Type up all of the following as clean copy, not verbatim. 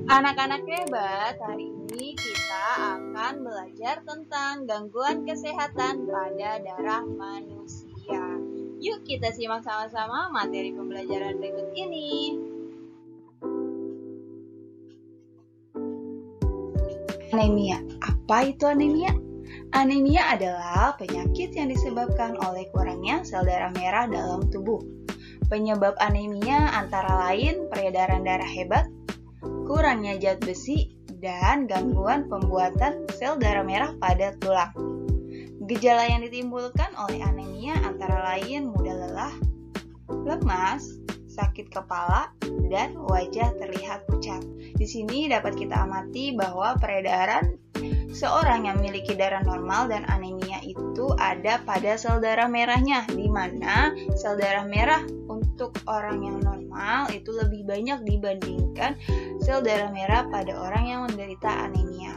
Anak-anak hebat, hari ini kita akan belajar tentang gangguan kesehatan pada darah manusia. Yuk kita simak sama-sama materi pembelajaran berikut ini. Anemia. Apa itu anemia? Anemia adalah penyakit yang disebabkan oleh kurangnya sel darah merah dalam tubuh. Penyebab anemia antara lain peredaran darah hebat, kurangnya zat besi, dan gangguan pembuatan sel darah merah pada tulang. Gejala yang ditimbulkan oleh anemia antara lain mudah lelah, lemas, sakit kepala, dan wajah terlihat pucat. Di sini dapat kita amati bahwa peredaran seorang yang memiliki darah normal dan anemia itu ada pada sel darah merahnya, di mana sel darah merah untuk orang yang normal itu lebih banyak dibandingkan sel darah merah pada orang yang menderita anemia.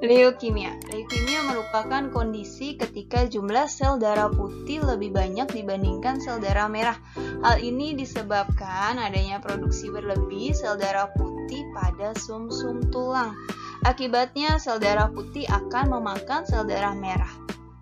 Leukemia. Leukemia merupakan kondisi ketika jumlah sel darah putih lebih banyak dibandingkan sel darah merah. Hal ini disebabkan adanya produksi berlebih sel darah putih pada sumsum tulang. Akibatnya sel darah putih akan memakan sel darah merah,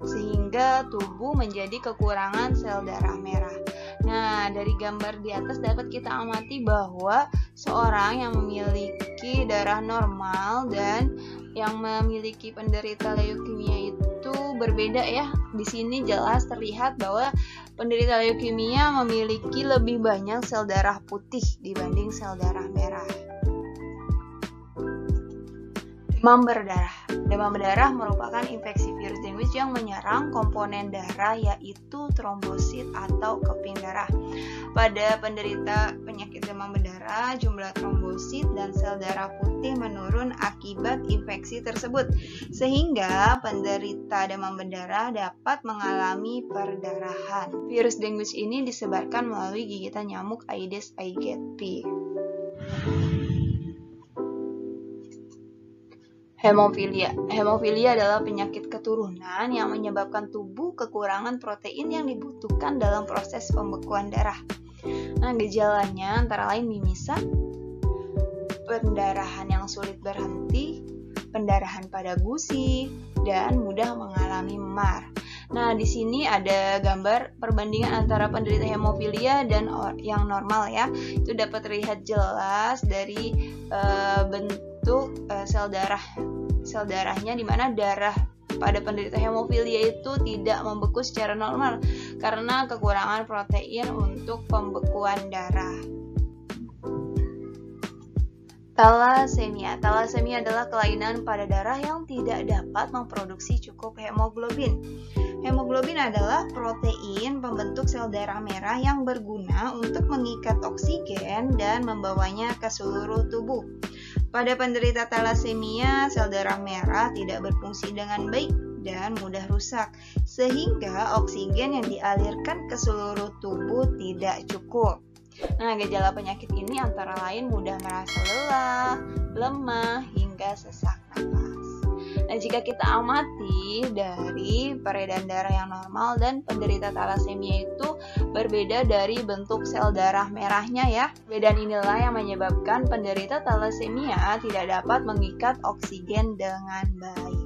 sehingga tubuh menjadi kekurangan sel darah merah. Nah, dari gambar di atas dapat kita amati bahwa seorang yang memiliki darah normal dan yang memiliki penderita leukemia itu berbeda ya. Di sini jelas terlihat bahwa penderita leukemia memiliki lebih banyak sel darah putih dibanding sel darah merah. Demam berdarah. Demam berdarah merupakan infeksi virus dengue yang menyerang komponen darah yaitu trombosit atau keping darah. Pada penderita penyakit demam berdarah, jumlah trombosit dan sel darah putih menurun akibat infeksi tersebut, sehingga penderita demam berdarah dapat mengalami perdarahan. Virus dengue ini disebarkan melalui gigitan nyamuk Aedes aegypti. Hemofilia. Hemofilia adalah penyakit keturunan yang menyebabkan tubuh kekurangan protein yang dibutuhkan dalam proses pembekuan darah. Nah, gejalanya antara lain mimisan, pendarahan yang sulit berhenti, pendarahan pada gusi, dan mudah mengalami memar. Nah, di sini ada gambar perbandingan antara penderita hemofilia dan yang normal ya. Itu dapat terlihat jelas dari bentuk sel darahnya, di mana darah pada penderita hemofilia itu tidak membeku secara normal karena kekurangan protein untuk pembekuan darah. Talasemia. Talasemia adalah kelainan pada darah yang tidak dapat memproduksi cukup hemoglobin. Hemoglobin adalah protein pembentuk sel darah merah yang berguna untuk mengikat oksigen dan membawanya ke seluruh tubuh. Pada penderita talasemia, sel darah merah tidak berfungsi dengan baik dan mudah rusak, sehingga oksigen yang dialirkan ke seluruh tubuh tidak cukup. Nah, gejala penyakit ini antara lain mudah merasa lelah, lemah, hingga sesak napas. Nah, jika kita amati dari peredaran darah yang normal dan penderita talasemia itu berbeda dari bentuk sel darah merahnya ya. Perbedaan inilah yang menyebabkan penderita talasemia tidak dapat mengikat oksigen dengan baik.